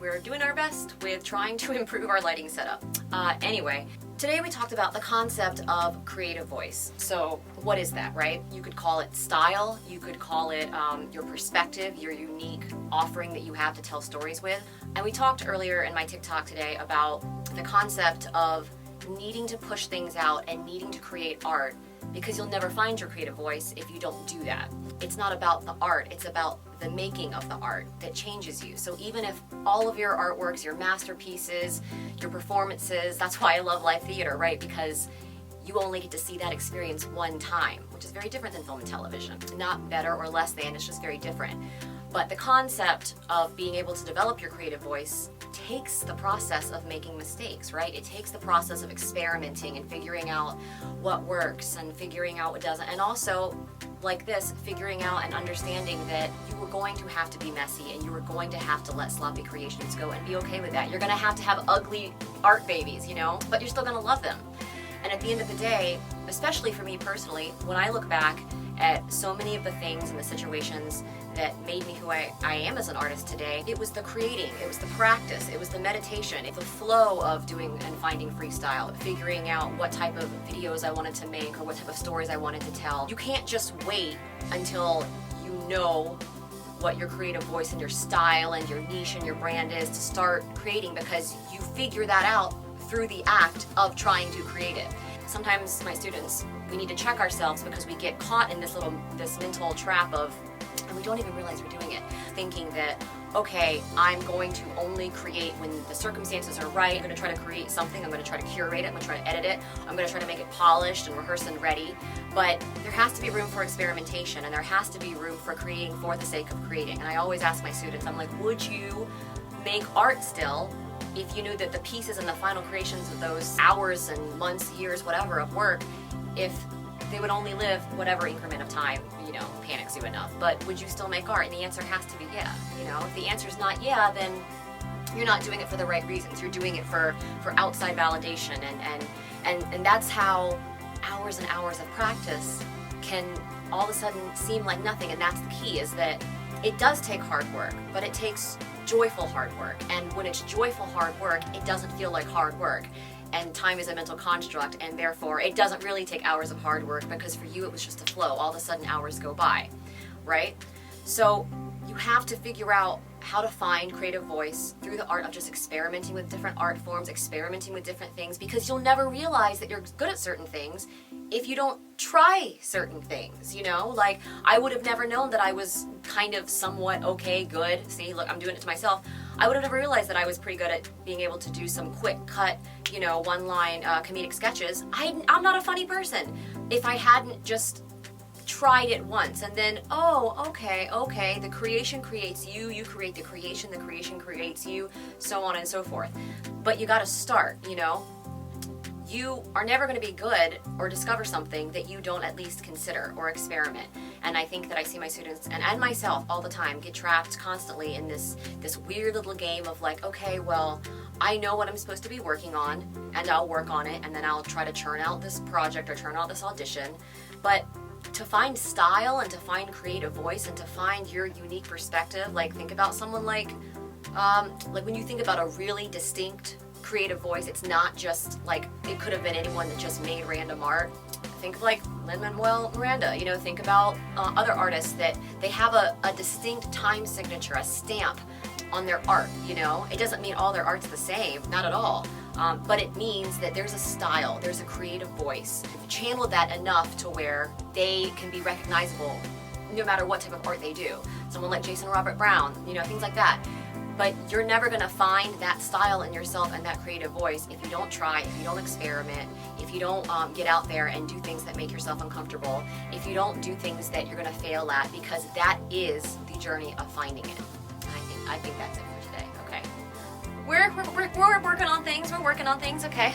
we're doing our best with trying to improve our lighting setup. Anyway, today we talked about the concept of creative voice. So what is that, right? You could call it style, you could call it your perspective, your unique offering that you have to tell stories with. And we talked earlier in my TikTok today about the concept of needing to push things out and needing to create art, because you'll never find your creative voice if you don't do that. It's not about the art, it's about the making of the art that changes you. So even if all of your artworks, your masterpieces, your performances, that's why I love live theater, right? Because you only get to see that experience one time, which is very different than film and television. Not better or less than, it's just very different. But the concept of being able to develop your creative voice takes the process of making mistakes, right? It takes the process of experimenting and figuring out what works and figuring out what doesn't. And also, like this, figuring out and understanding that you were going to have to be messy and you were going to have to let sloppy creations go and be okay with that. You're gonna have ugly art babies, you know, but you're still gonna love them. And at the end of the day, especially for me personally, when I look back at so many of the things and the situations that made me who I am as an artist today, it was the creating, it was the practice, it was the meditation, it's the flow of doing and finding freestyle, figuring out what type of videos I wanted to make or what type of stories I wanted to tell. You can't just wait until you know what your creative voice and your style and your niche and your brand is to start creating, because you figure that out through the act of trying to create it. Sometimes my students, we need to check ourselves because we get caught in this mental trap of, and we don't even realize we're doing it, thinking that, okay, I'm going to only create when the circumstances are right. I'm going to try to create something, I'm going to try to curate it, I'm going to try to edit it, I'm going to try to make it polished and rehearsed and ready. But there has to be room for experimentation, and there has to be room for creating for the sake of creating. And I always ask my students, I'm like, would you make art still if you knew that the pieces and the final creations of those hours and months, years, whatever of work, if they would only live whatever increment of time, you know, panics you enough, but would you still make art? And the answer has to be yeah. You know, if the answer is not yeah, then you're not doing it for the right reasons. You're doing it for outside validation, and that's how hours and hours of practice can all of a sudden seem like nothing. And that's the key, is that it does take hard work, but it takes joyful hard work. And when it's joyful hard work, it doesn't feel like hard work. And time is a mental construct, and therefore it doesn't really take hours of hard work, because for you it was just a flow. All of a sudden hours go by, right? So you have to figure out how to find creative voice through the art of just experimenting with different art forms, experimenting with different things, because you'll never realize that you're good at certain things if you don't try certain things, you know? Like, I would have never known that I was kind of somewhat okay, good. See, look, I'm doing it to myself. I would have never realized that I was pretty good at being able to do some quick cut, you know, one-line comedic sketches. I'm not a funny person. If I hadn't just tried it once and then, oh, okay, the creation creates you, you create the creation creates you, so on and so forth. But you gotta start, you know? You are never going to be good or discover something that you don't at least consider or experiment. And I think that I see my students and myself all the time get trapped constantly in this weird little game of like, okay, well, I know what I'm supposed to be working on, and I'll work on it, and then I'll try to churn out this project or churn out this audition. But to find style and to find creative voice and to find your unique perspective, like think about someone like when you think about a really distinct creative voice, it's not just like it could have been anyone that just made random art. Think of like Lin-Manuel Miranda, you know, think about other artists that they have a distinct time signature, a stamp on their art, you know. It doesn't mean all their art's the same, not at all, but it means that there's a style, there's a creative voice. Channel that enough to where they can be recognizable no matter what type of art they do. Someone like Jason Robert Brown, you know, things like that. But you're never going to find that style in yourself and that creative voice if you don't try, if you don't experiment, if you don't get out there and do things that make yourself uncomfortable, if you don't do things that you're going to fail at, because that is the journey of finding it. I think that's it for today. Okay, we're working on things. We're working on things. Okay.